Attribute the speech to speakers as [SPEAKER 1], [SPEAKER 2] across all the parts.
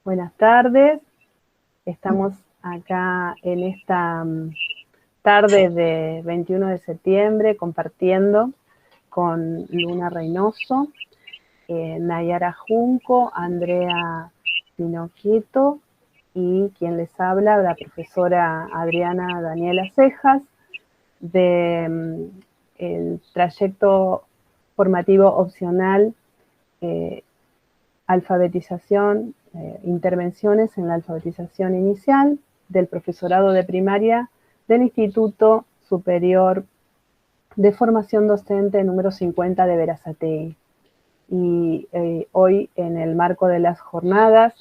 [SPEAKER 1] Buenas tardes, estamos acá en esta tarde de 21 de septiembre compartiendo con Luna Reynoso, Nayara Junco, Andrea Pinocchito y quien les habla, la profesora Adriana Daniela Cejas, de el trayecto formativo opcional alfabetización, intervenciones en la alfabetización inicial del profesorado de primaria del Instituto Superior de Formación Docente número 50 de Berazategui. Y hoy, en el marco de las jornadas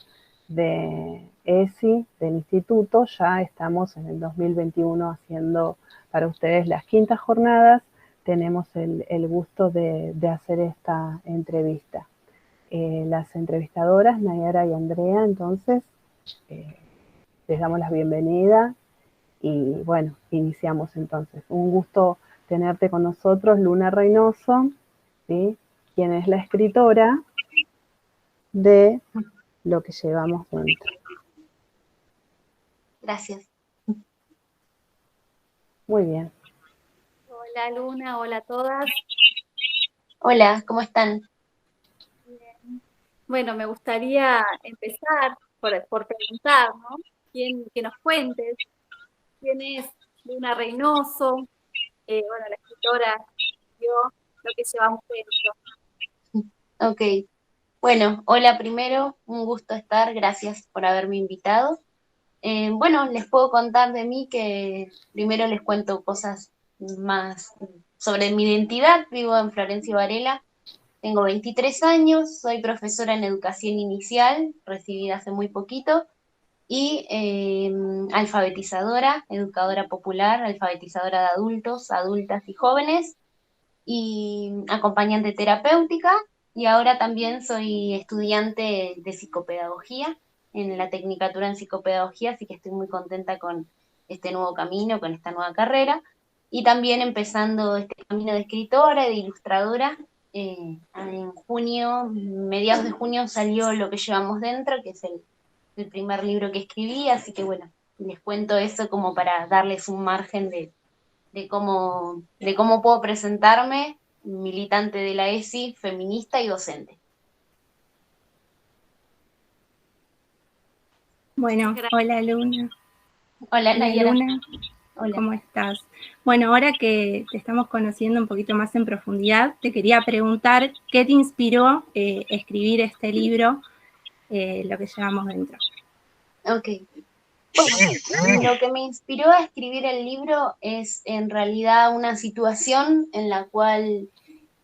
[SPEAKER 1] de ESI del instituto, ya estamos en el 2021 haciendo para ustedes las quintas jornadas. Tenemos el gusto de hacer esta entrevista. Las entrevistadoras, Nayara y Andrea, entonces les damos la bienvenida y bueno, iniciamos entonces. Un gusto tenerte con nosotros, Luna Reynoso, ¿sí? Quien es la escritora de Lo que llevamos dentro.
[SPEAKER 2] Gracias.
[SPEAKER 1] Muy bien.
[SPEAKER 3] Hola Luna, hola a todas.
[SPEAKER 2] Hola, ¿cómo están?
[SPEAKER 3] Bien. Bueno, me gustaría empezar por preguntar, ¿no? Que nos cuentes quién es Luna Reynoso, bueno, la escritora que escribió Lo que llevamos dentro.
[SPEAKER 2] Ok. Bueno, hola primero, un gusto estar, gracias por haberme invitado. Bueno, les puedo contar de mí que primero les cuento cosas más sobre mi identidad. Vivo en Florencio Varela, tengo 23 años, soy profesora en educación inicial, recibida hace muy poquito, y alfabetizadora, educadora popular, alfabetizadora de adultos, adultas y jóvenes, y acompañante terapéutica, y ahora también soy estudiante de psicopedagogía en la Tecnicatura en Psicopedagogía, así que estoy muy contenta con este nuevo camino, con esta nueva carrera, y también empezando este camino de escritora y de ilustradora. En junio, mediados de junio, salió Lo que llevamos dentro, que es el primer libro que escribí, así que bueno, les cuento eso como para darles un margen de cómo puedo presentarme, militante de la ESI, feminista y docente.
[SPEAKER 4] Bueno, hola Luna.
[SPEAKER 2] Hola,
[SPEAKER 4] Hola
[SPEAKER 2] Nayara.
[SPEAKER 4] Luna,
[SPEAKER 2] Hola.
[SPEAKER 4] ¿cómo estás? Bueno, ahora que te estamos conociendo un poquito más en profundidad, te quería preguntar qué te inspiró escribir este libro, Lo que llevamos dentro.
[SPEAKER 2] Ok. Bueno, lo que me inspiró a escribir el libro es en realidad una situación en la cual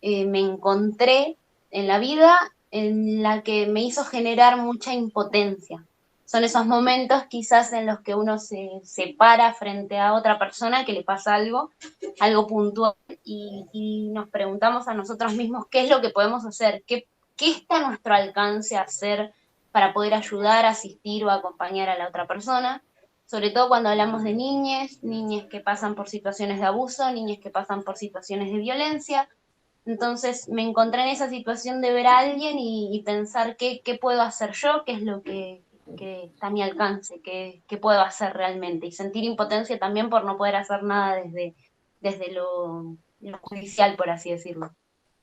[SPEAKER 2] me encontré en la vida, en la que me hizo generar mucha impotencia. Son esos momentos quizás en los que uno se para frente a otra persona que le pasa algo puntual, y nos preguntamos a nosotros mismos qué es lo que podemos hacer, qué está a nuestro alcance hacer para poder ayudar, asistir o acompañar a la otra persona, sobre todo cuando hablamos de niñas que pasan por situaciones de abuso, niñas que pasan por situaciones de violencia. Entonces me encontré en esa situación de ver a alguien y pensar qué puedo hacer yo, qué es lo que está a mi alcance, qué puedo hacer realmente. Y sentir impotencia también por no poder hacer nada desde lo judicial, por así decirlo.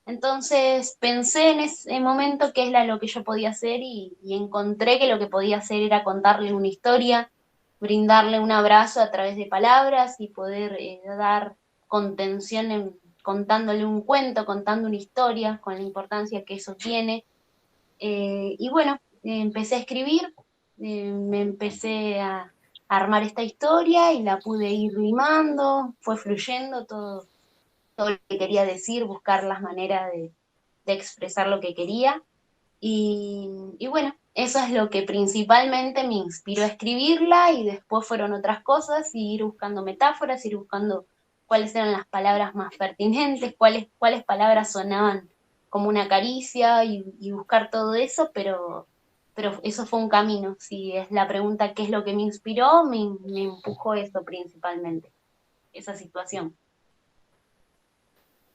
[SPEAKER 2] Entonces pensé en ese momento qué era lo que yo podía hacer, y encontré que lo que podía hacer era contarle una historia, brindarle un abrazo a través de palabras y poder dar contención contándole un cuento, contando una historia, con la importancia que eso tiene. Y bueno, empecé a escribir, me empecé a armar esta historia y la pude ir rimando, fue fluyendo todo lo que quería decir, buscar las maneras de expresar lo que quería. Y bueno, eso es lo que principalmente me inspiró a escribirla, y después fueron otras cosas, y ir buscando metáforas, ir buscando cuáles eran las palabras más pertinentes, cuáles palabras sonaban como una caricia, y buscar todo eso, pero eso fue un camino. Si es la pregunta qué es lo que me inspiró, me empujó eso principalmente, esa situación.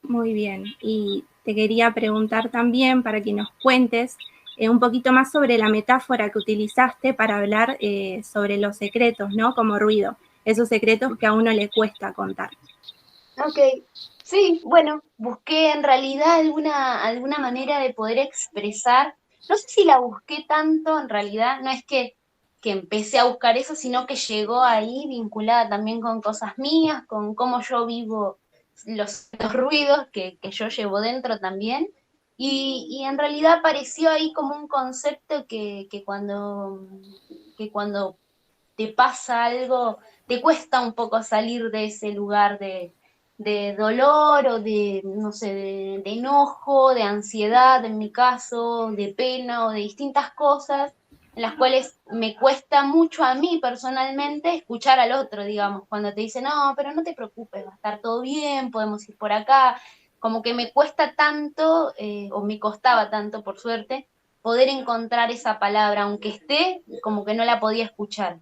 [SPEAKER 4] Muy bien, y te quería preguntar también para que nos cuentes un poquito más sobre la metáfora que utilizaste para hablar sobre los secretos, ¿no? Como ruido, esos secretos que a uno le cuesta contar.
[SPEAKER 2] Ok, sí, bueno, busqué en realidad alguna manera de poder expresar, no sé si la busqué tanto en realidad, no es que empecé a buscar eso, sino que llegó ahí vinculada también con cosas mías, con cómo yo vivo los ruidos que yo llevo dentro también, y en realidad apareció ahí como un concepto que cuando te pasa algo, te cuesta un poco salir de ese lugar de dolor o de, no sé, de enojo, de ansiedad en mi caso, de pena o de distintas cosas en las cuales me cuesta mucho a mí personalmente escuchar al otro, digamos, cuando te dice, no, pero no te preocupes, va a estar todo bien, podemos ir por acá, como que me cuesta tanto, o me costaba tanto, por suerte, poder encontrar esa palabra, aunque esté, como que no la podía escuchar.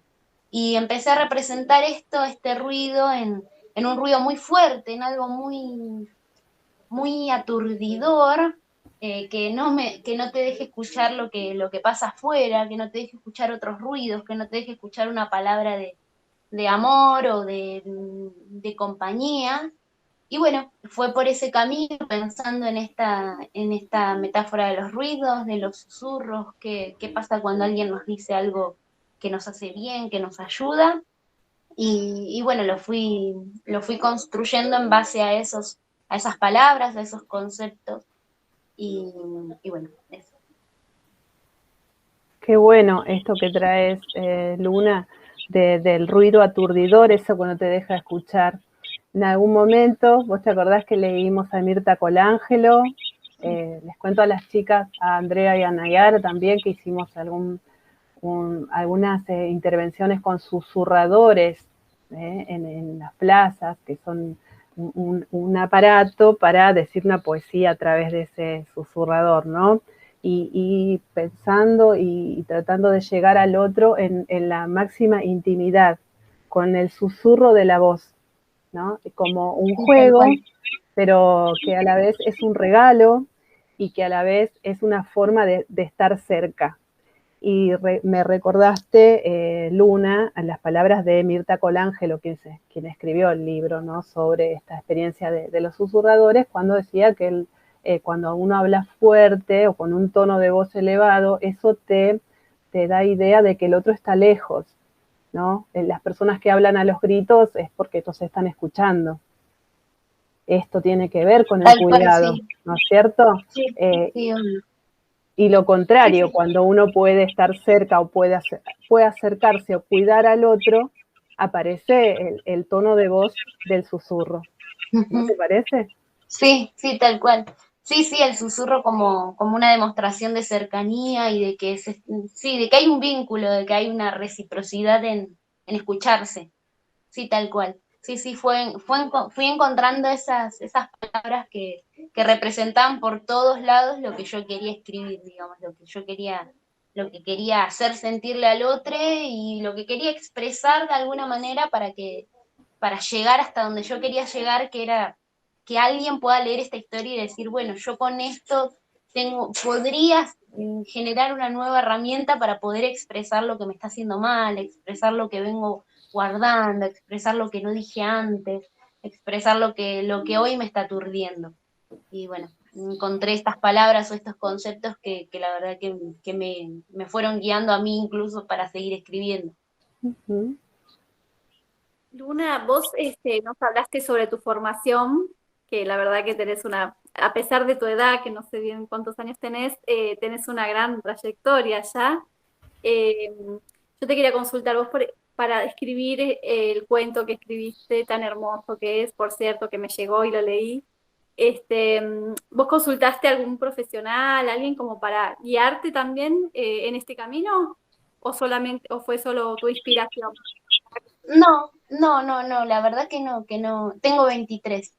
[SPEAKER 2] Y empecé a representar este ruido en un ruido muy fuerte, en algo muy aturdidor, que no te deje escuchar lo que pasa afuera, que no te deje escuchar otros ruidos, que no te deje escuchar una palabra de amor o de compañía. Y bueno, fue por ese camino, pensando en esta metáfora de los ruidos, de los susurros, qué pasa cuando alguien nos dice algo que nos hace bien, que nos ayuda. Y bueno, lo fui construyendo en base a esas palabras, a esos conceptos. Y, y bueno, eso.
[SPEAKER 1] Qué bueno esto que traes, Luna, del ruido aturdidor, eso que no te deja escuchar. En algún momento, vos te acordás que leímos a Mirta Colangelo, les cuento a las chicas, a Andrea y a Nayara también, que hicimos algunas intervenciones con susurradores en las plazas, que son un aparato para decir una poesía a través de ese susurrador, ¿no? Y pensando y tratando de llegar al otro en la máxima intimidad, con el susurro de la voz, ¿no? Como un juego, pero que a la vez es un regalo y que a la vez es una forma de estar cerca. Y me recordaste, Luna, a las palabras de Mirta Colangelo, quien escribió el libro, ¿no? Sobre esta experiencia de los susurradores, cuando decía que cuando uno habla fuerte o con un tono de voz elevado, eso te da idea de que el otro está lejos, ¿no? Las personas que hablan a los gritos es porque ellos están escuchando. Esto tiene que ver con el
[SPEAKER 2] Tal cual,
[SPEAKER 1] cuidado,
[SPEAKER 2] sí.
[SPEAKER 1] ¿no es cierto?
[SPEAKER 2] Sí, sí,
[SPEAKER 1] Y lo contrario,
[SPEAKER 2] sí, sí.
[SPEAKER 1] cuando uno puede estar cerca o puede acercarse o cuidar al otro, aparece el tono de voz del susurro. ¿No te parece?
[SPEAKER 2] Sí, sí, tal cual. Sí, sí, el susurro como una demostración de cercanía y de que sí, de que hay un vínculo, de que hay una reciprocidad en escucharse. Sí, tal cual. Sí, sí, fui encontrando esas palabras que representaban por todos lados lo que yo quería escribir, digamos, lo que quería hacer sentirle al otro y lo que quería expresar de alguna manera para llegar hasta donde yo quería llegar, que era que alguien pueda leer esta historia y decir, bueno, yo con esto podría generar una nueva herramienta para poder expresar lo que me está haciendo mal, expresar lo que vengo guardando, expresar lo que no dije antes, expresar lo que hoy me está aturdiendo. Y bueno, encontré estas palabras o estos conceptos que la verdad que me fueron guiando a mí incluso para seguir escribiendo.
[SPEAKER 1] Uh-huh.
[SPEAKER 3] Luna, vos nos hablaste sobre tu formación, que la verdad que tenés a pesar de tu edad, que no sé bien cuántos años tenés una gran trayectoria ya. Yo te quería consultar vos para escribir el cuento que escribiste, tan hermoso que es, por cierto, que me llegó y lo leí. ¿Vos consultaste a algún profesional, alguien como para guiarte también en este camino? ¿O fue solo tu inspiración?
[SPEAKER 2] No, la verdad que no, tengo 23.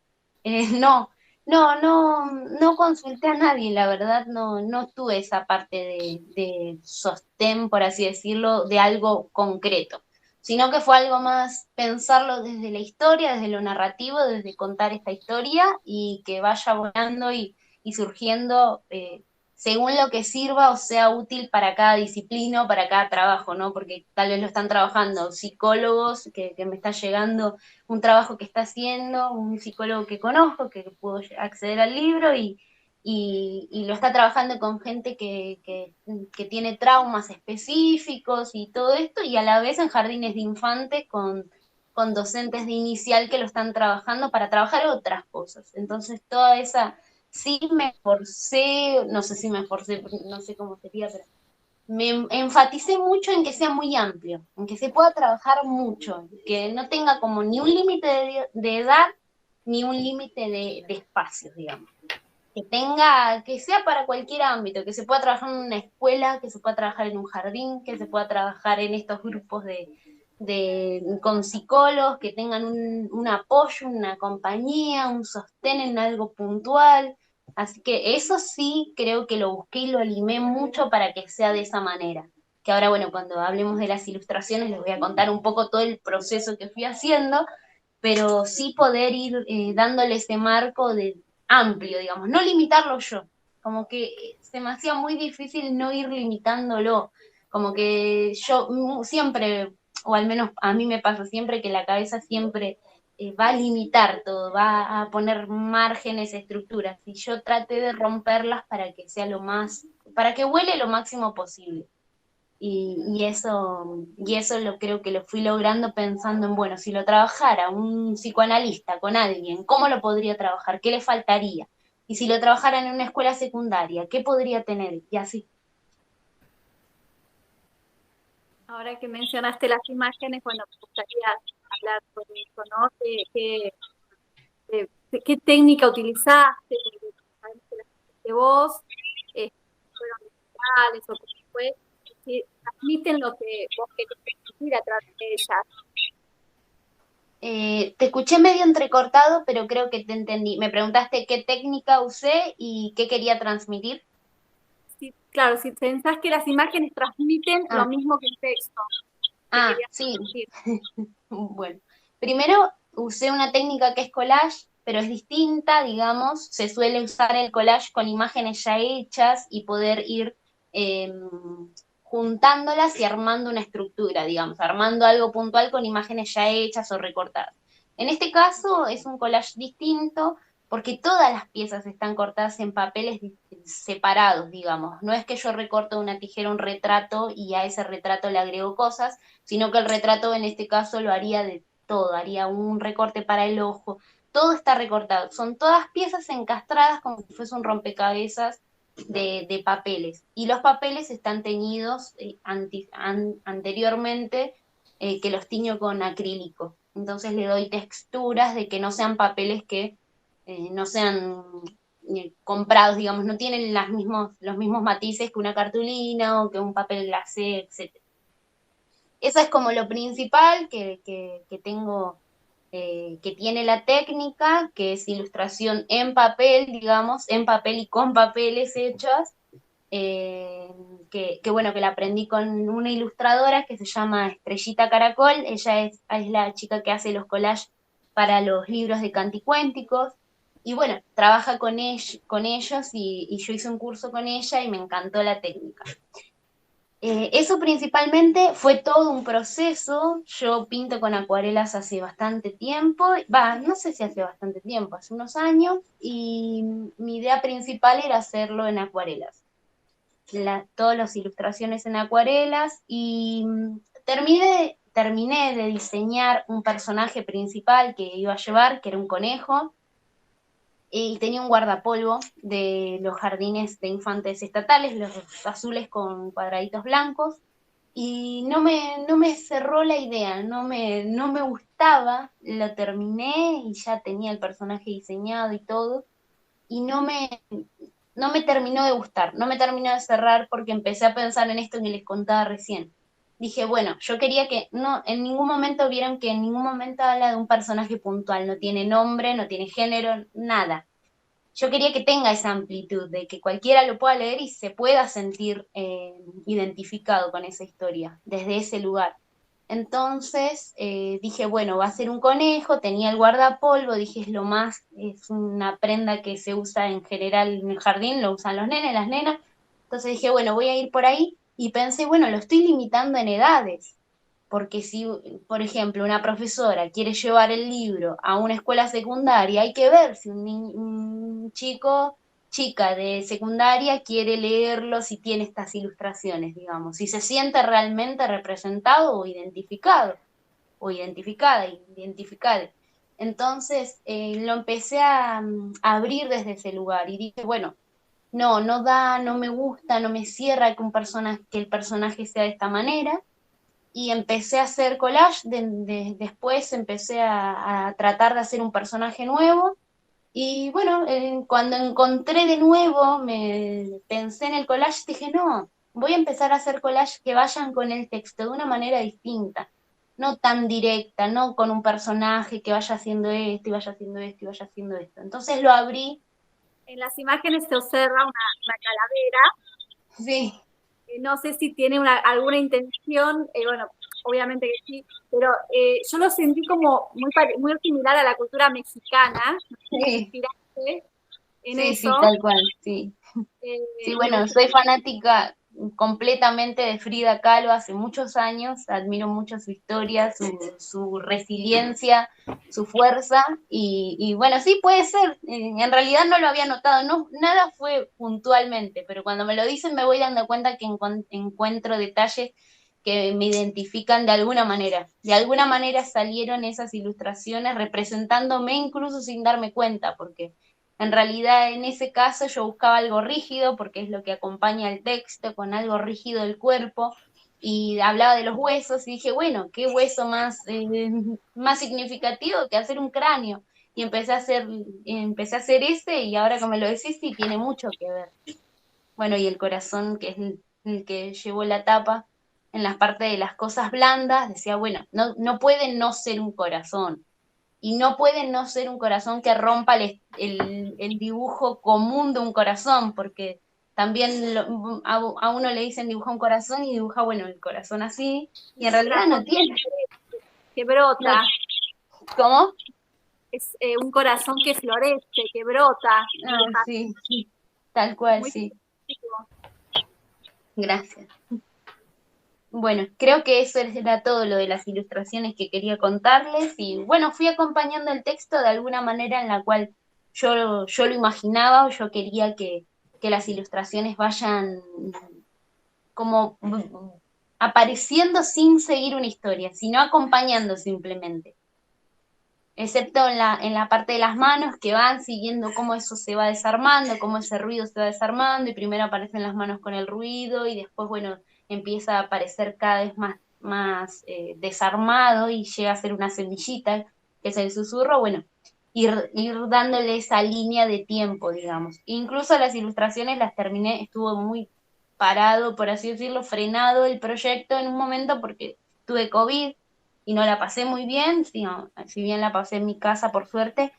[SPEAKER 2] No, no consulté a nadie, la verdad no tuve esa parte de sostén, por así decirlo, de algo concreto, sino que fue algo más pensarlo desde la historia, desde lo narrativo, desde contar esta historia y que vaya volando y surgiendo según lo que sirva o sea útil para cada disciplina o para cada trabajo, ¿no? Porque tal vez lo están trabajando psicólogos, que me está llegando un trabajo que está haciendo, un psicólogo que conozco, que puedo acceder al libro y lo está trabajando con gente que tiene traumas específicos y todo esto, y a la vez en jardines de infantes con docentes de inicial que lo están trabajando para trabajar otras cosas. Entonces toda esa sí me esforcé, no sé si me esforcé, no sé cómo sería, pero me enfaticé mucho en que sea muy amplio, en que se pueda trabajar mucho, que no tenga como ni un límite de edad, ni un límite de espacios, digamos. Que sea para cualquier ámbito, que se pueda trabajar en una escuela, que se pueda trabajar en un jardín, que se pueda trabajar en estos grupos con psicólogos, que tengan un apoyo, una compañía, un sostén en algo puntual. Así que eso sí creo que lo busqué y lo limé mucho para que sea de esa manera. Que ahora, bueno, cuando hablemos de las ilustraciones les voy a contar un poco todo el proceso que fui haciendo, pero sí poder ir dándole ese marco amplio, digamos, no limitarlo yo, como que se me hacía muy difícil no ir limitándolo, como que yo siempre, o al menos a mí me pasa siempre, que la cabeza siempre va a limitar todo, va a poner márgenes, estructuras, y yo traté de romperlas para que sea para que huele lo máximo posible. Y eso creo que lo fui logrando pensando en, bueno, si lo trabajara un psicoanalista con alguien, ¿cómo lo podría trabajar? ¿Qué le faltaría? Y si lo trabajara en una escuela secundaria, ¿qué podría tener? Y así.
[SPEAKER 3] Ahora que mencionaste las imágenes, bueno, me gustaría hablar sobre eso, ¿no? ¿Qué técnica utilizaste? Porque sabemos que las que vos fueron digitales o que fue, que transmiten lo que vos querés transmitir a través de ellas.
[SPEAKER 2] Te escuché medio entrecortado, pero creo que te entendí. Me preguntaste qué técnica usé y qué quería transmitir.
[SPEAKER 3] Sí, claro, si pensás que las imágenes transmiten lo mismo que el texto.
[SPEAKER 2] Sí. Bueno, primero usé una técnica que es collage, pero es distinta, digamos. Se suele usar el collage con imágenes ya hechas y poder ir juntándolas y armando una estructura, digamos, armando algo puntual con imágenes ya hechas o recortadas. En este caso es un collage distinto porque todas las piezas están cortadas en papeles separados, digamos. No es que yo recorto una tijera un retrato y a ese retrato le agrego cosas, sino que el retrato en este caso lo haría de todo, haría un recorte para el ojo, todo está recortado, son todas piezas encastradas como si fuese un rompecabezas de papeles, y los papeles están teñidos anteriormente, que los tiño con acrílico, entonces le doy texturas de que no sean papeles que no sean comprados, digamos, no tienen los mismos matices que una cartulina o que un papel glacé, etc. Eso es como lo principal que tengo, que tiene la técnica, que es ilustración en papel, digamos, en papel y con papeles hechos, bueno, que la aprendí con una ilustradora que se llama Estrellita Caracol. Ella es la chica que hace los collages para los libros de canticuénticos, y bueno, trabaja con ellos y yo hice un curso con ella y me encantó la técnica. Eso principalmente fue todo un proceso. Yo pinto con acuarelas hace bastante tiempo, no sé si hace bastante tiempo, hace unos años, y mi idea principal era hacerlo en acuarelas. Todas las ilustraciones en acuarelas, y terminé de diseñar un personaje principal que iba a llevar, que era un conejo, y tenía un guardapolvo de los jardines de infantes estatales, los azules con cuadraditos blancos, y no me cerró la idea, no me gustaba. Lo terminé y ya tenía el personaje diseñado y todo, y no me terminó de gustar, no me terminó de cerrar, porque empecé a pensar en esto que les contaba recién. Dije, bueno, yo quería que en ningún momento vieron que en ningún momento habla de un personaje puntual, no tiene nombre, no tiene género, nada. Yo quería que tenga esa amplitud, de que cualquiera lo pueda leer y se pueda sentir identificado con esa historia, desde ese lugar. Entonces dije, bueno, va a ser un conejo, tenía el guardapolvo, dije, es una prenda que se usa en general en el jardín, lo usan los nenes, las nenas, Entonces dije, bueno, voy a ir por ahí y pensé, bueno, lo estoy limitando en edades, porque si, por ejemplo, una profesora quiere llevar el libro a una escuela secundaria, hay que ver si un chico, chica de secundaria quiere leerlo, si tiene estas ilustraciones, digamos, si se siente realmente representado o identificada, identificada. Entonces lo empecé a abrir desde ese lugar y dije, bueno, no da, no me gusta, no me cierra que el personaje sea de esta manera. Y empecé a hacer collage, después empecé a tratar de hacer un personaje nuevo. Y bueno, cuando encontré de nuevo, me pensé en el collage, dije, no, voy a empezar a hacer collage que vayan con el texto de una manera distinta, no tan directa, no con un personaje que vaya haciendo esto y vaya haciendo esto y vaya haciendo esto. Entonces lo abrí.
[SPEAKER 3] En las imágenes se observa una calavera.
[SPEAKER 2] Sí.
[SPEAKER 3] No sé si tiene alguna intención, bueno, obviamente que sí, pero yo lo sentí como muy similar a la cultura mexicana.
[SPEAKER 2] Sí.
[SPEAKER 3] En
[SPEAKER 2] sí,
[SPEAKER 3] eso.
[SPEAKER 2] Sí, tal cual, sí. Sí, bueno, soy fanática completamente de Frida Kahlo hace muchos años, admiro mucho su historia, su resiliencia, su fuerza, y bueno, sí puede ser, en realidad no lo había notado, no, nada fue puntualmente, pero cuando me lo dicen me voy dando cuenta que encuentro detalles que me identifican de alguna manera salieron esas ilustraciones representándome incluso sin darme cuenta, porque en realidad, en ese caso, yo buscaba algo rígido, porque es lo que acompaña el texto, con algo rígido del cuerpo, y hablaba de los huesos, y dije, bueno, qué hueso más significativo que hacer un cráneo. Y empecé a hacer ese, y ahora que me lo decís, sí, tiene mucho que ver. Bueno, y el corazón, que es el que llevó la tapa, en las partes de las cosas blandas, decía, bueno, no puede no ser un corazón y no puede no ser un corazón que rompa el dibujo común de un corazón, porque también a uno le dicen dibuja un corazón y dibuja, bueno, el corazón así, y en realidad no tiene.
[SPEAKER 3] Que brota.
[SPEAKER 2] ¿Cómo?
[SPEAKER 3] Es un corazón que florece, que brota.
[SPEAKER 2] Sí, tal cual,
[SPEAKER 3] Muy
[SPEAKER 2] sí.
[SPEAKER 3] positivo.
[SPEAKER 2] Gracias. Bueno, creo que eso era todo lo de las ilustraciones que quería contarles y bueno, fui acompañando el texto de alguna manera en la cual yo lo imaginaba o yo quería que las ilustraciones vayan como apareciendo sin seguir una historia, sino acompañando simplemente. Excepto en la parte de las manos que van siguiendo cómo eso se va desarmando, cómo ese ruido se va desarmando y primero aparecen las manos con el ruido y después, bueno, empieza a aparecer cada vez más desarmado y llega a ser una semillita, que es el susurro, bueno, ir dándole esa línea de tiempo, digamos. Incluso las ilustraciones las terminé, estuvo muy parado, por así decirlo, frenado el proyecto en un momento porque tuve COVID y no la pasé muy bien, si bien la pasé en mi casa por suerte.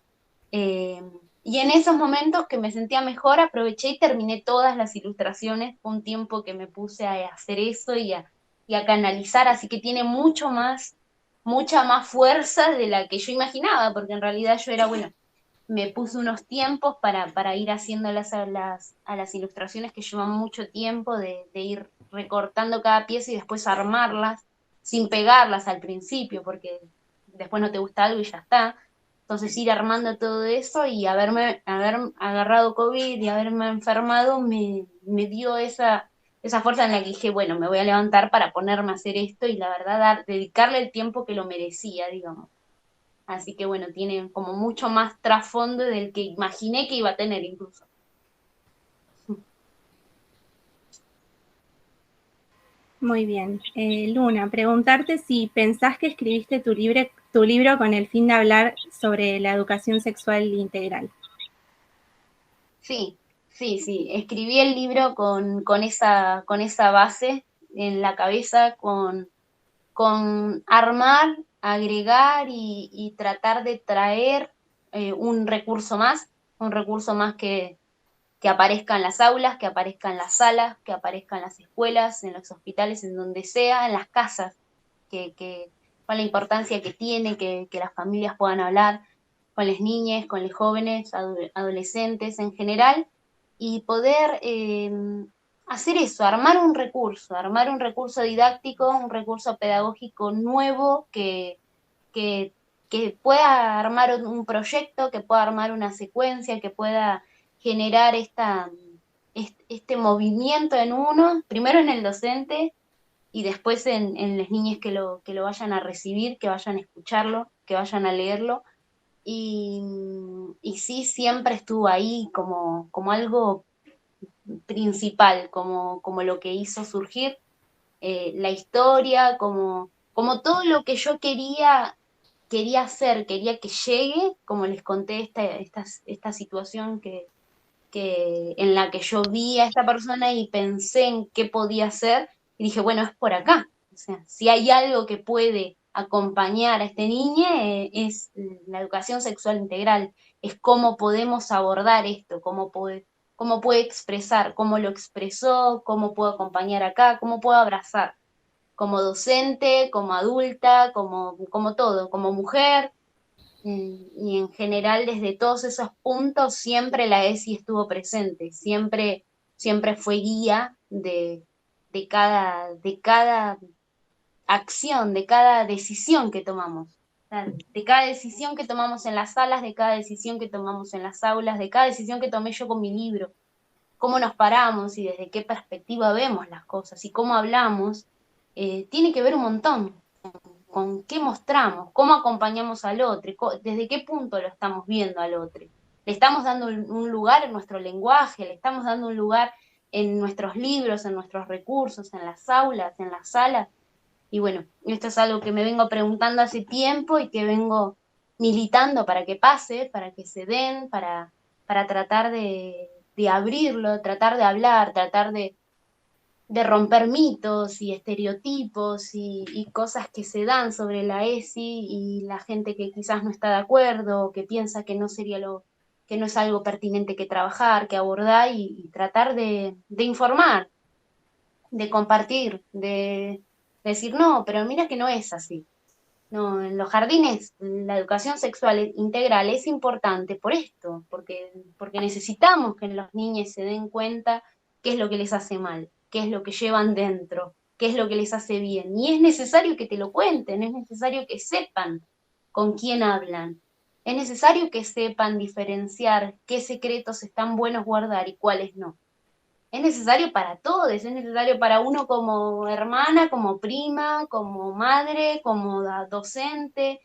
[SPEAKER 2] Y en esos momentos que me sentía mejor, aproveché y terminé todas las ilustraciones. Fue un tiempo que me puse a hacer eso y a canalizar, así que tiene mucha más fuerza de la que yo imaginaba, porque en realidad yo era, bueno, me puse unos tiempos para ir haciéndolas a las ilustraciones que llevan mucho tiempo, de ir recortando cada pieza y después armarlas, sin pegarlas al principio, porque después no te gusta algo y ya está. Entonces ir armando todo eso y haber agarrado COVID y haberme enfermado me dio esa fuerza en la que dije, bueno, me voy a levantar para ponerme a hacer esto y la verdad dedicarle el tiempo que lo merecía, digamos. Así que bueno, tiene como mucho más trasfondo del que imaginé que iba a tener incluso.
[SPEAKER 4] Muy bien. Luna, preguntarte si pensás que escribiste tu libro con el fin de hablar sobre la educación sexual integral.
[SPEAKER 2] Sí. Escribí el libro con esa base en la cabeza, con armar, agregar y tratar de traer un recurso más que aparezca en las aulas, que aparezca en las salas, que aparezca en las escuelas, en los hospitales, en donde sea, en las casas, con la importancia que tiene, que las familias puedan hablar con las niñas, con los jóvenes, adolescentes en general, y poder hacer eso, armar un recurso didáctico, un recurso pedagógico nuevo que pueda armar un proyecto, que pueda armar una secuencia, que pueda generar este movimiento en uno, primero en el docente y después en las niñas que lo vayan a recibir, que vayan a escucharlo, que vayan a leerlo. Y sí, siempre estuvo ahí como algo principal, como lo que hizo surgir la historia, como todo lo que yo quería hacer, quería que llegue, como les conté, esta situación en la que yo vi a esta persona y pensé en qué podía hacer, y dije, bueno, es por acá. O sea, si hay algo que puede acompañar a este niño, es la educación sexual integral, es cómo podemos abordar esto, cómo puede expresar, cómo lo expresó, cómo puedo acompañar acá, cómo puedo abrazar, como docente, como adulta, como todo, como mujer, y en general desde todos esos puntos siempre la ESI estuvo presente, siempre fue guía de cada acción, de cada decisión que tomamos. O sea, de cada decisión que tomamos en las salas, de cada decisión que tomamos en las aulas, de cada decisión que tomé yo con mi libro, cómo nos paramos y desde qué perspectiva vemos las cosas y cómo hablamos, tiene que ver un montón con qué mostramos, cómo acompañamos al otro, desde qué punto lo estamos viendo al otro. Le estamos dando un lugar en nuestro lenguaje, le estamos dando un lugar en nuestros libros, en nuestros recursos, en las aulas, en las salas. Y bueno, esto es algo que me vengo preguntando hace tiempo y que vengo militando para que pase, para que se den, para tratar de abrirlo, tratar de hablar, tratar de romper mitos y estereotipos y cosas que se dan sobre la ESI y la gente que quizás no está de acuerdo, que piensa que no sería que no es algo pertinente que trabajar, que abordar y tratar de informar, de compartir, de decir, no, pero mira que no es así. No, en los jardines la educación sexual integral es importante por esto, porque necesitamos que los niños se den cuenta qué es lo que les hace mal, qué es lo que llevan dentro, qué es lo que les hace bien. Y es necesario que te lo cuenten, es necesario que sepan con quién hablan, es necesario que sepan diferenciar qué secretos están buenos guardar y cuáles no. Es necesario para todos, es necesario para uno como hermana, como prima, como madre, como docente.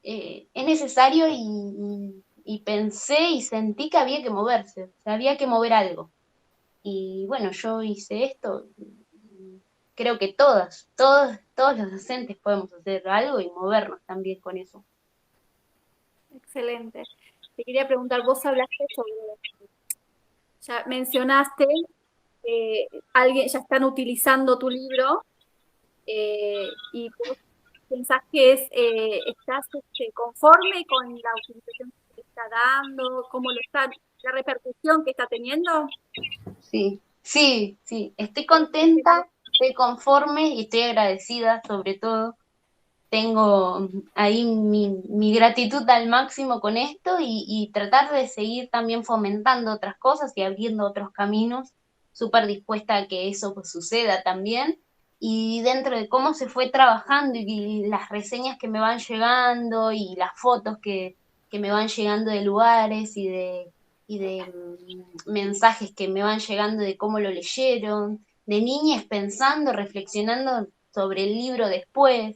[SPEAKER 2] Es necesario y pensé y sentí que había que moverse, o sea, había que mover algo. Y bueno, yo hice esto. Creo que todos los docentes podemos hacer algo y movernos también con eso.
[SPEAKER 3] Excelente. Te quería preguntar, vos hablaste sobre, ya mencionaste que alguien ya están utilizando tu libro y vos pensás que estás conforme con la utilización que te está dando, cómo lo está, la repercusión que está teniendo.
[SPEAKER 2] Sí, estoy contenta, estoy conforme y estoy agradecida sobre todo. Tengo ahí mi gratitud al máximo con esto y tratar de seguir también fomentando otras cosas y abriendo otros caminos, súper dispuesta a que eso pues, suceda también. Y dentro de cómo se fue trabajando y las reseñas que me van llegando y las fotos que me van llegando de lugares y de mensajes que me van llegando de cómo lo leyeron, de niñas pensando, reflexionando sobre el libro después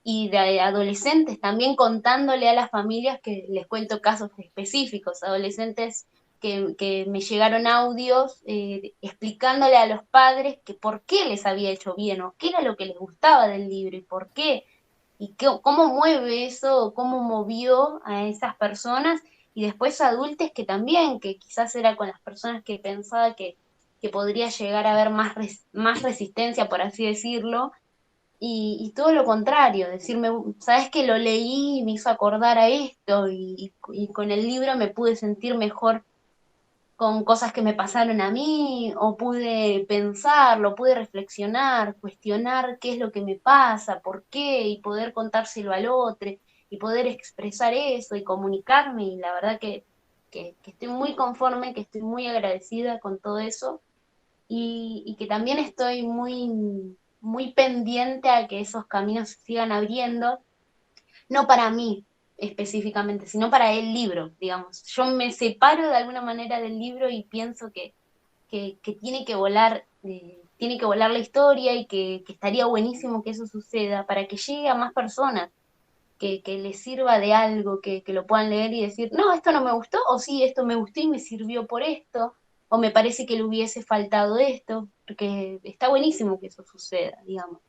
[SPEAKER 2] y de adolescentes también contándole a las familias, que les cuento casos específicos, adolescentes que me llegaron audios explicándole a los padres que por qué les había hecho bien o qué era lo que les gustaba del libro y por qué, y cómo mueve eso, cómo movió a esas personas, y después adultos que también, que quizás era con las personas que pensaba que podría llegar a haber más resistencia, por así decirlo, y todo lo contrario, decirme, sabes que lo leí y me hizo acordar a esto y con el libro me pude sentir mejor con cosas que me pasaron a mí, o pude pensarlo, pude reflexionar, cuestionar qué es lo que me pasa, por qué, y poder contárselo al otro, y poder expresar eso y comunicarme, y la verdad que estoy muy conforme, que estoy muy agradecida con todo eso, y que también estoy muy, muy pendiente a que esos caminos se sigan abriendo, no para mí específicamente, sino para el libro, digamos. Yo me separo de alguna manera del libro y pienso que tiene que volar la historia y que estaría buenísimo que eso suceda para que llegue a más personas, que les sirva de algo, que lo puedan leer y decir, no, esto no me gustó, o sí, esto me gustó y me sirvió por esto, o me parece que le hubiese faltado esto, porque está buenísimo que eso suceda, digamos.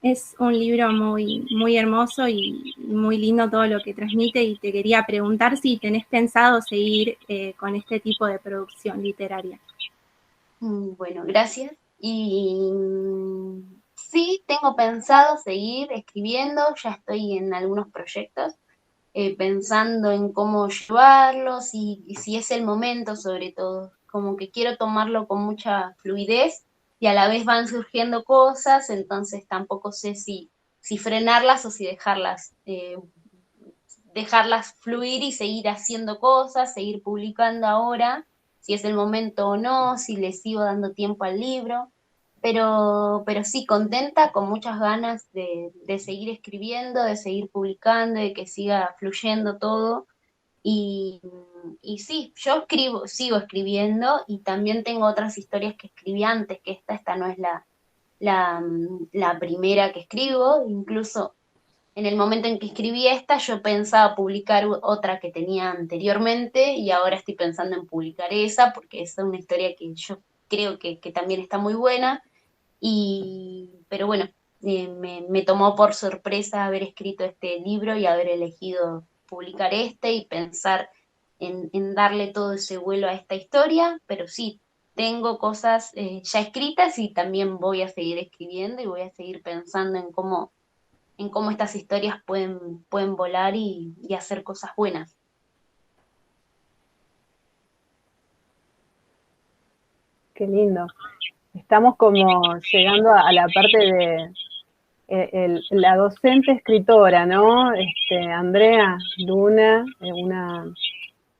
[SPEAKER 4] Es un libro muy, muy hermoso y muy lindo todo lo que transmite, y te quería preguntar si tenés pensado seguir con este tipo de producción literaria.
[SPEAKER 2] Bueno, gracias. Y sí, tengo pensado seguir escribiendo, ya estoy en algunos proyectos, pensando en cómo llevarlos y si es el momento sobre todo, como que quiero tomarlo con mucha fluidez y a la vez van surgiendo cosas, entonces tampoco sé si frenarlas o si dejarlas fluir y seguir haciendo cosas, seguir publicando ahora, si es el momento o no, si le sigo dando tiempo al libro, pero sí, contenta, con muchas ganas de seguir escribiendo, de seguir publicando, de que siga fluyendo todo. Y, y sí, yo escribo, sigo escribiendo y también tengo otras historias que escribí antes, que esta no es la primera que escribo, incluso en el momento en que escribí esta, yo pensaba publicar otra que tenía anteriormente y ahora estoy pensando en publicar esa porque es una historia que yo creo que también está muy buena. Pero bueno, me tomó por sorpresa haber escrito este libro y haber elegido publicar este y pensar en darle todo ese vuelo a esta historia, pero sí, tengo cosas ya escritas y también voy a seguir escribiendo y voy a seguir pensando en cómo estas historias pueden volar y hacer cosas buenas.
[SPEAKER 1] Qué lindo. Estamos como llegando a la parte de la docente escritora, ¿no? Andrea Luna,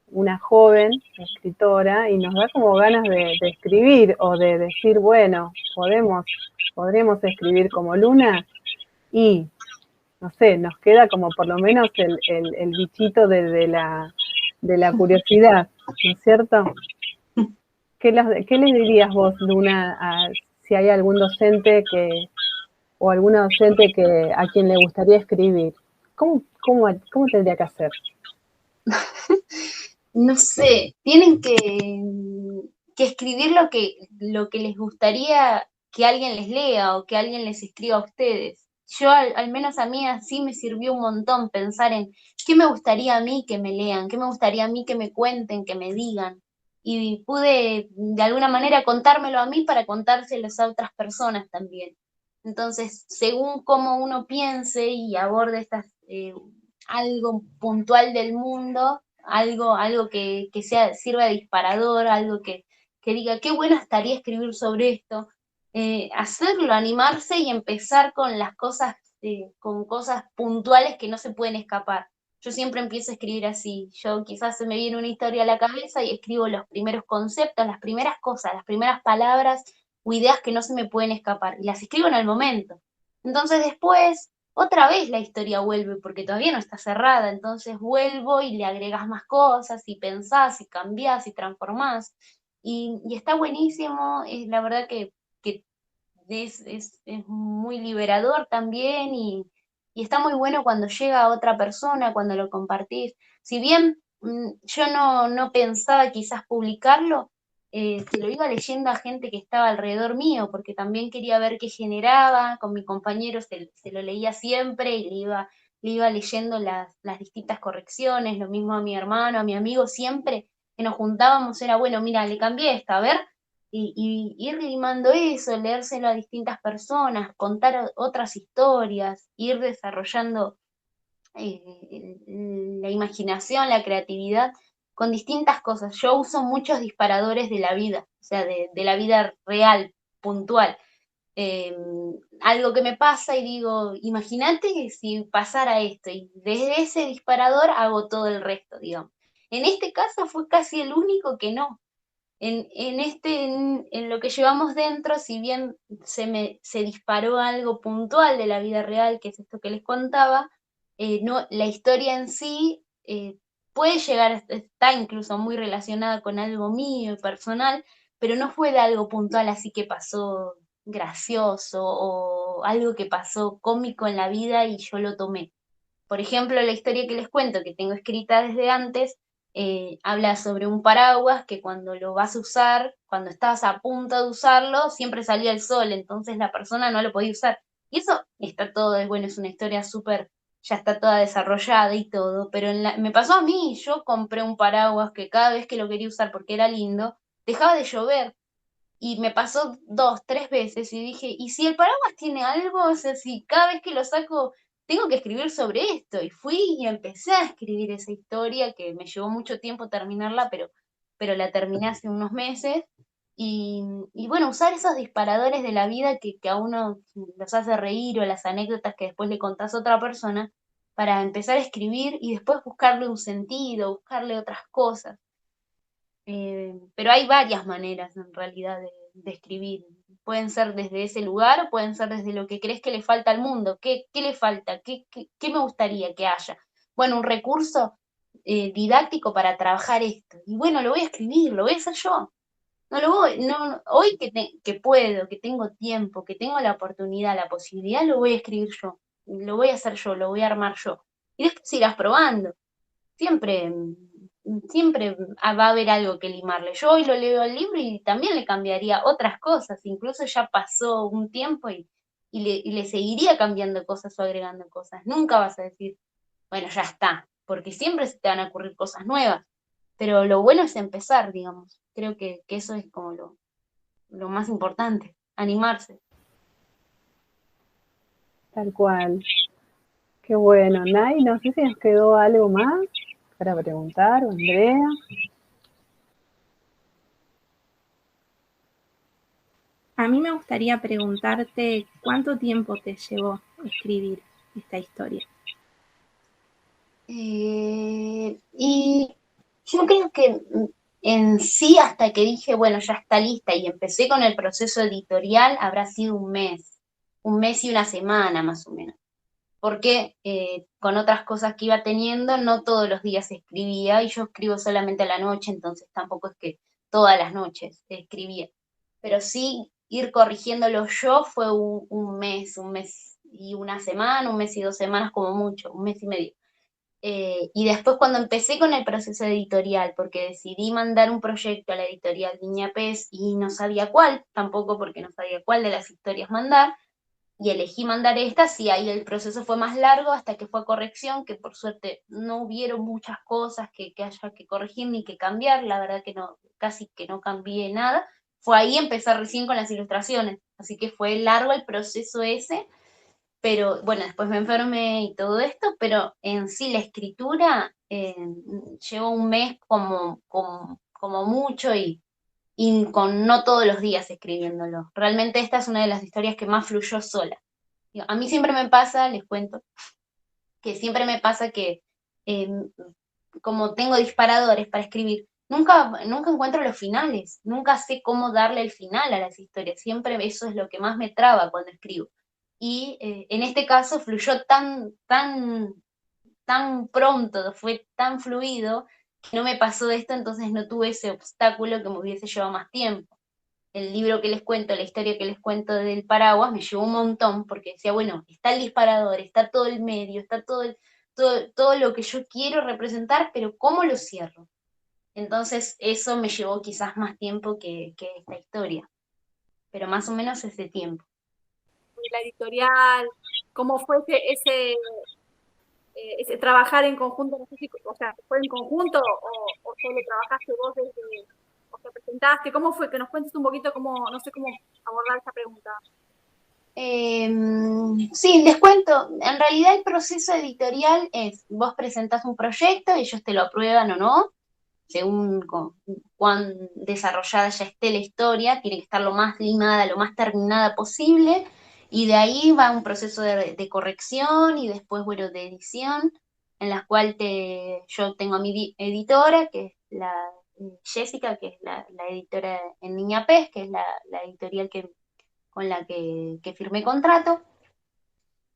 [SPEAKER 1] una joven escritora, y nos da como ganas de escribir o de decir, bueno, podremos escribir como Luna, y no sé, nos queda como por lo menos el bichito de la curiosidad, ¿no es cierto? ¿Qué les dirías vos, Luna, si hay algún docente o alguna docente a quien le gustaría escribir? ¿Cómo tendría que hacer?
[SPEAKER 2] No sé, tienen que escribir lo que les gustaría que alguien les lea o que alguien les escriba a ustedes. Yo, al menos a mí, así me sirvió un montón pensar en qué me gustaría a mí que me lean, qué me gustaría a mí que me cuenten, que me digan. Y pude, de alguna manera, contármelo a mí para contárselos a otras personas también. Entonces, según cómo uno piense y aborde algo puntual del mundo, algo que sirva de disparador, algo que diga, qué bueno estaría escribir sobre esto, hacerlo, animarse y empezar con las cosas, con cosas puntuales que no se pueden escapar. Yo siempre empiezo a escribir así, yo quizás se me viene una historia a la cabeza y escribo los primeros conceptos, las primeras cosas, las primeras palabras o ideas que no se me pueden escapar, y las escribo en el momento. Entonces después otra vez la historia vuelve porque todavía no está cerrada, entonces vuelvo y le agregas más cosas y pensás y cambiás y transformás. Y está buenísimo, es la verdad que es muy liberador también y está muy bueno cuando llega a otra persona, cuando lo compartís. Si bien yo no pensaba quizás publicarlo, se lo iba leyendo a gente que estaba alrededor mío, porque también quería ver qué generaba, con mi compañero se lo leía siempre y le iba leyendo las distintas correcciones, lo mismo a mi hermano, a mi amigo, siempre que nos juntábamos era, bueno, mira, le cambié esta, a ver, y ir limando eso, leérselo a distintas personas, contar otras historias, ir desarrollando la imaginación, la creatividad con distintas cosas. Yo uso muchos disparadores de la vida, o sea, de la vida real, puntual. Eh, Algo que me pasa y digo, imagínate si pasara esto, y desde ese disparador hago todo el resto, digamos. En este caso fue casi el único que no. En lo que llevamos dentro, si bien se disparó algo puntual de la vida real, que es esto que les contaba, no, la historia en sí puede llegar, está incluso muy relacionada con algo mío y personal, pero no fue de algo puntual así que pasó gracioso o algo que pasó cómico en la vida y yo lo tomé. Por ejemplo, la historia que les cuento, que tengo escrita desde antes, habla sobre un paraguas que cuando lo vas a usar, cuando estabas a punto de usarlo, siempre salía el sol, entonces la persona no lo podía usar. Y eso está todo, es bueno, es una historia súper, ya está toda desarrollada y todo, pero me pasó a mí, yo compré un paraguas que cada vez que lo quería usar porque era lindo, dejaba de llover. Y me pasó 2, 3 veces y dije, ¿y si el paraguas tiene algo? O sea, si cada vez que lo saco tengo que escribir sobre esto. Y fui y empecé a escribir esa historia que me llevó mucho tiempo terminarla, pero la terminé hace unos meses. Y bueno, usar esos disparadores de la vida que a uno los hace reír o las anécdotas que después le contás a otra persona para empezar a escribir y después buscarle un sentido, buscarle otras cosas. Pero hay varias maneras en realidad de escribir. Pueden ser desde ese lugar o pueden ser desde lo que crees que le falta al mundo. ¿Qué le falta? ¿Qué me gustaría que haya? Bueno, un recurso didáctico para trabajar esto. Y bueno, lo voy a escribir, lo voy a hacer yo. No lo voy, no, hoy que puedo, que tengo tiempo, que tengo la oportunidad, la posibilidad, lo voy a escribir yo. Lo voy a hacer yo, lo voy a armar yo. Y después irás probando siempre, siempre va a haber algo que limarle. Yo hoy lo leo el libro y también le cambiaría otras cosas, incluso ya pasó un tiempo y le seguiría cambiando cosas o agregando cosas. Nunca vas a decir, bueno, ya está, porque siempre se te van a ocurrir cosas nuevas, pero lo bueno es empezar, digamos. Creo que eso es como lo más importante, animarse.
[SPEAKER 1] Tal cual. Qué bueno. Nay, no sé si nos quedó algo más para preguntar, o Andrea.
[SPEAKER 4] A mí me gustaría preguntarte cuánto tiempo te llevó escribir esta historia.
[SPEAKER 2] Y yo creo que en sí, hasta que dije, bueno, ya está lista y empecé con el proceso editorial, habrá sido un mes y una semana más o menos. Porque con otras cosas que iba teniendo, no todos los días escribía y yo escribo solamente a la noche, entonces tampoco es que todas las noches escribía. Pero sí ir corrigiéndolo yo fue un mes y una semana, un mes y 2 semanas como mucho, un mes y medio. Y después cuando empecé con el proceso editorial, porque decidí mandar un proyecto a la editorial Viña Pez y no sabía cuál, tampoco porque no sabía cuál de las historias mandar, y elegí mandar estas y ahí el proceso fue más largo hasta que fue a corrección, que por suerte no hubieron muchas cosas que haya que corregir ni que cambiar, la verdad que no, casi que no cambié nada. Fue ahí empezar recién con las ilustraciones, así que fue largo el proceso ese, pero bueno, después me enfermé y todo esto, pero en sí la escritura llevo un mes como mucho y con no todos los días escribiéndolo. Realmente esta es una de las historias que más fluyó sola. A mí siempre me pasa, les cuento, que siempre me pasa que eh, como tengo disparadores para escribir, nunca encuentro los finales, nunca sé cómo darle el final a las historias, siempre eso es lo que más me traba cuando escribo. Y en este caso fluyó tan pronto, fue tan fluido, que no me pasó esto, entonces no tuve ese obstáculo que me hubiese llevado más tiempo. El libro que les cuento, la historia que les cuento del paraguas, me llevó un montón, porque decía, bueno, está el disparador, está todo el medio, está todo lo que yo quiero representar, pero ¿cómo lo cierro? Entonces eso me llevó quizás más tiempo que esta historia, pero más o menos ese tiempo.
[SPEAKER 3] La editorial, cómo fue ese trabajar en conjunto, no sé si, o sea, ¿fue en conjunto o solo trabajaste vos desde, o sea, presentaste? ¿Cómo fue? Que nos cuentes un poquito cómo, no sé cómo abordar esta pregunta.
[SPEAKER 2] Sí, les cuento, en realidad el proceso editorial es, vos presentás un proyecto, ellos te lo aprueban o no, según cuán desarrollada ya esté la historia, tiene que estar lo más limada, lo más terminada posible, y de ahí va un proceso de corrección y después, bueno, de edición. en las cuales yo tengo a mi editora, que es la Jessica, que es la editora en Niña Pez, que es la editorial con la que firmé contrato,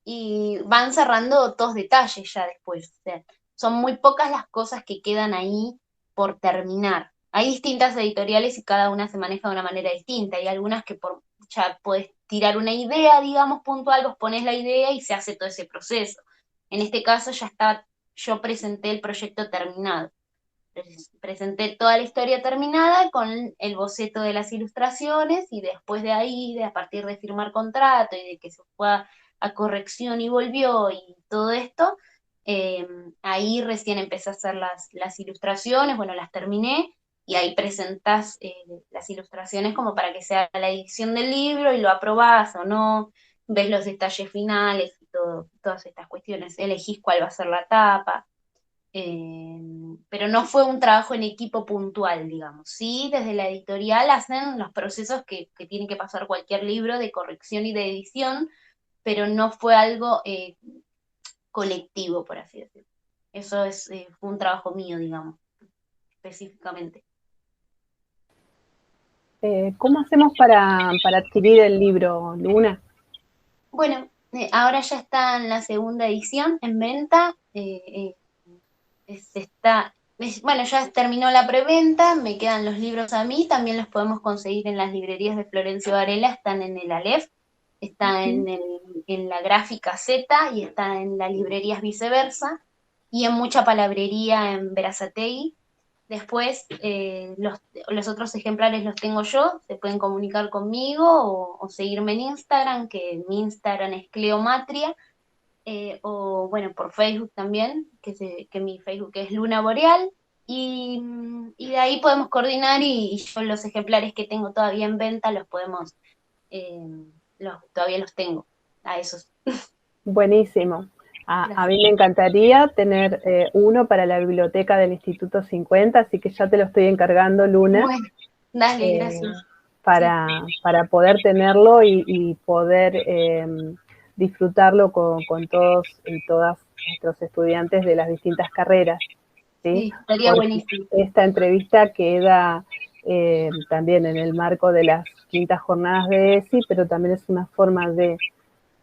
[SPEAKER 2] y van cerrando todos detalles ya después. O sea, son muy pocas las cosas que quedan ahí por terminar. Hay distintas editoriales y cada una se maneja de una manera distinta. Hay algunas que ya podés tirar una idea, digamos, puntual, vos ponés la idea y se hace todo ese proceso. En este caso ya está, yo presenté el proyecto terminado. Presenté toda la historia terminada con el boceto de las ilustraciones y después de ahí, a partir de firmar contrato y de que se fue a corrección y volvió y todo esto, ahí recién empecé a hacer las ilustraciones, bueno, las terminé y ahí presentás las ilustraciones como para que sea la edición del libro y lo aprobás o no, ves los detalles finales y todas estas cuestiones, elegís cuál va a ser la tapa. Pero no fue un trabajo en equipo puntual, digamos. Sí, desde la editorial hacen los procesos que tiene que pasar cualquier libro de corrección y de edición, pero no fue algo colectivo, por así decirlo. Eso fue un trabajo mío, digamos, específicamente.
[SPEAKER 1] ¿Cómo hacemos para adquirir el libro, Luna?
[SPEAKER 2] Bueno, ahora ya está en la segunda edición en venta. Bueno, ya terminó la preventa, me quedan los libros a mí, también los podemos conseguir en las librerías de Florencio Varela, están en el Aleph, está en la Gráfica Z y está en las librerías Viceversa y en mucha palabrería en Berazategui. Después, los otros ejemplares los tengo yo, se pueden comunicar conmigo o seguirme en Instagram, que mi Instagram es Cleomatria, o bueno, por Facebook también, que mi Facebook es Luna Boreal, y de ahí podemos coordinar y yo los ejemplares que tengo todavía en venta los podemos, todavía los tengo, a esos.
[SPEAKER 1] Buenísimo. A mí me encantaría tener uno para la biblioteca del Instituto 50, así que ya te lo estoy encargando, Luna.
[SPEAKER 2] Bueno, dale, gracias.
[SPEAKER 1] Para poder tenerlo y poder disfrutarlo con todos y todas nuestros estudiantes de las distintas carreras.
[SPEAKER 2] Sí, estaría buenísimo.
[SPEAKER 1] Esta entrevista queda también en el marco de las quintas jornadas de ESI, pero también es una forma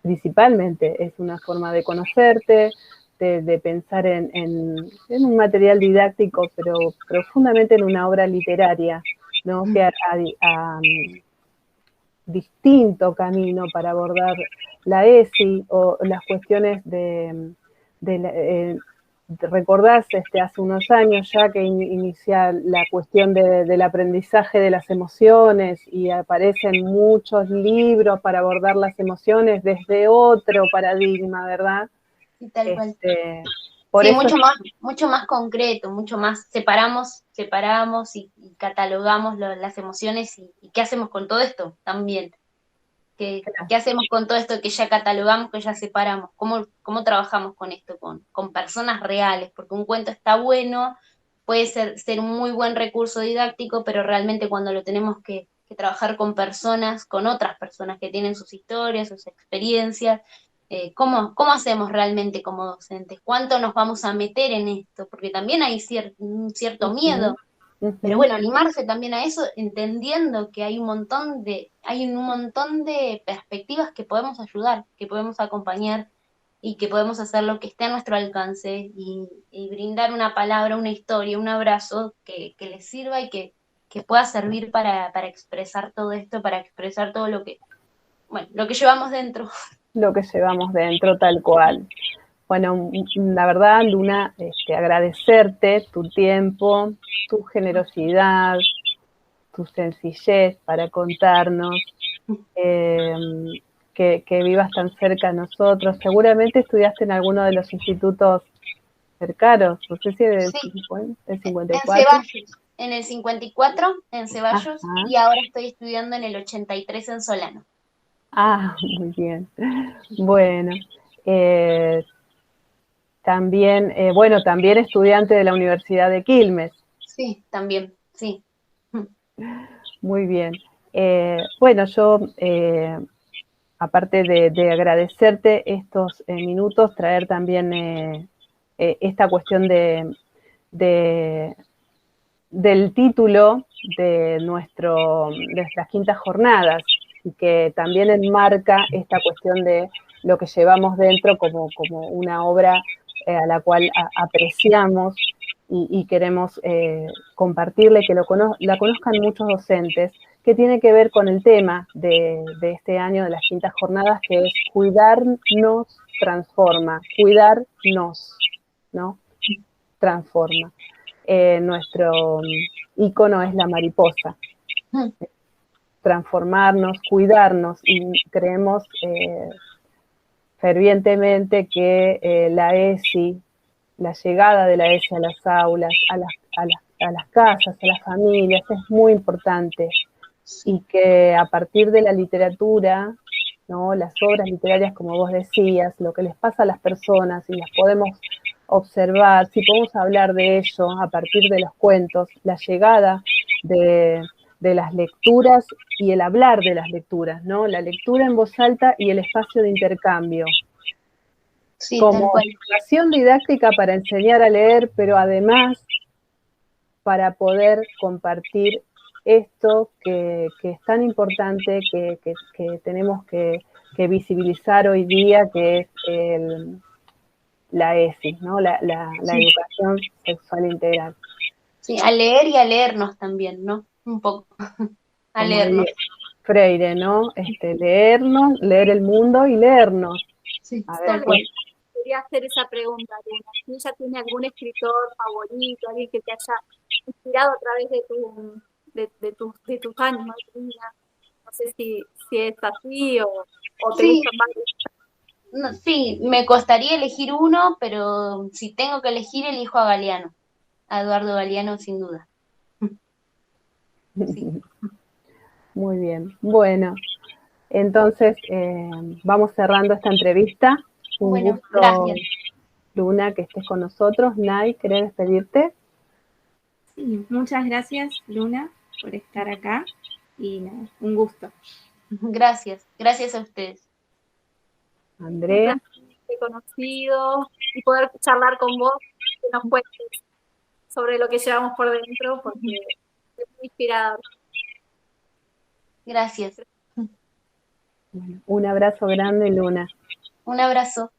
[SPEAKER 1] principalmente es una forma de conocerte, de pensar en un material didáctico, pero profundamente en una obra literaria, ¿no? Que a distinto camino para abordar la ESI o las cuestiones recordás hace unos años ya que inicia la cuestión del aprendizaje de las emociones y aparecen muchos libros para abordar las emociones desde otro paradigma, ¿verdad?
[SPEAKER 2] Sí, tal cual.
[SPEAKER 1] Por
[SPEAKER 2] sí,
[SPEAKER 1] eso
[SPEAKER 2] mucho más concreto, mucho más separamos y catalogamos las emociones y qué hacemos con todo esto también. ¿Qué hacemos con todo esto que ya catalogamos, que ya separamos? ¿Cómo trabajamos con esto, con personas reales? Porque un cuento está bueno, puede ser un muy buen recurso didáctico, pero realmente cuando lo tenemos que trabajar con personas, con otras personas que tienen sus historias, sus experiencias, ¿cómo hacemos realmente como docentes? ¿Cuánto nos vamos a meter en esto? Porque también hay un cierto miedo. Pero bueno, animarse también a eso, entendiendo que hay un montón de perspectivas que podemos ayudar, que podemos acompañar y que podemos hacer lo que esté a nuestro alcance y brindar una palabra, una historia, un abrazo que les sirva y que pueda servir para expresar todo esto, para expresar todo lo que llevamos dentro.
[SPEAKER 1] Lo que llevamos dentro, tal cual. Bueno, la verdad, Luna, agradecerte tu tiempo, tu generosidad, tu sencillez para contarnos, que vivas tan cerca de nosotros. Seguramente estudiaste en alguno de los institutos cercanos, no sé si el 54.
[SPEAKER 2] En Ceballos, en el 54, en Ceballos, y ahora estoy estudiando en el 83 en Solano.
[SPEAKER 1] Ah, muy bien. Bueno, también estudiante de la Universidad de Quilmes.
[SPEAKER 2] Sí, también, sí.
[SPEAKER 1] Muy bien. Bueno, yo, aparte de agradecerte estos minutos, traer también esta cuestión del título de nuestras quintas jornadas, y que también enmarca esta cuestión de lo que llevamos dentro como una obra a la cual apreciamos y queremos compartirle, que la conozcan muchos docentes, que tiene que ver con el tema de este año de las quintas jornadas, que es cuidarnos transforma, cuidarnos, ¿no? Transforma. Nuestro icono es la mariposa. Transformarnos, cuidarnos, y creemos fervientemente que la ESI, la llegada de la ESI a las aulas, a las casas, a las familias, es muy importante, y que a partir de la literatura, ¿no? Las obras literarias, como vos decías, lo que les pasa a las personas, y las podemos observar, si podemos hablar de ello a partir de los cuentos, la llegada de las lecturas y el hablar de las lecturas, ¿no? La lectura en voz alta y el espacio de intercambio. Sí, como educación didáctica para enseñar a leer, pero además para poder compartir esto que es tan importante, que tenemos que visibilizar hoy día, que es la ESI, ¿no? La educación sexual integral.
[SPEAKER 2] Sí, a leer y a leernos también, ¿no? Un poco. A leernos.
[SPEAKER 1] Freire, ¿no? Leernos, leer el mundo y leernos.
[SPEAKER 3] Sí, a ver, quería hacer esa pregunta, Luna. Si ella tiene algún escritor favorito, alguien que te haya inspirado a través de tus años, no sé si es así o te gustan varios.
[SPEAKER 2] No, sí, me costaría elegir uno, pero si tengo que elegir, elijo a Galeano, a Eduardo Galeano, sin duda.
[SPEAKER 1] Sí. Muy bien. Bueno, entonces vamos cerrando esta entrevista. Un gusto,
[SPEAKER 2] gracias.
[SPEAKER 1] Luna, que estés con nosotros. Nay, ¿querés despedirte?
[SPEAKER 4] Sí, muchas gracias, Luna, por estar acá, y nada, un gusto.
[SPEAKER 2] Gracias a ustedes.
[SPEAKER 1] Andrea.
[SPEAKER 3] Te he conocido y poder charlar con vos, que nos cuentes sobre lo que llevamos por dentro, porque es muy inspirador.
[SPEAKER 2] Gracias.
[SPEAKER 1] Bueno, un abrazo grande, Luna.
[SPEAKER 2] Un abrazo.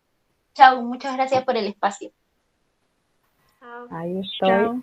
[SPEAKER 2] Chau, muchas gracias por el espacio.
[SPEAKER 1] Ahí estoy.
[SPEAKER 4] Chao.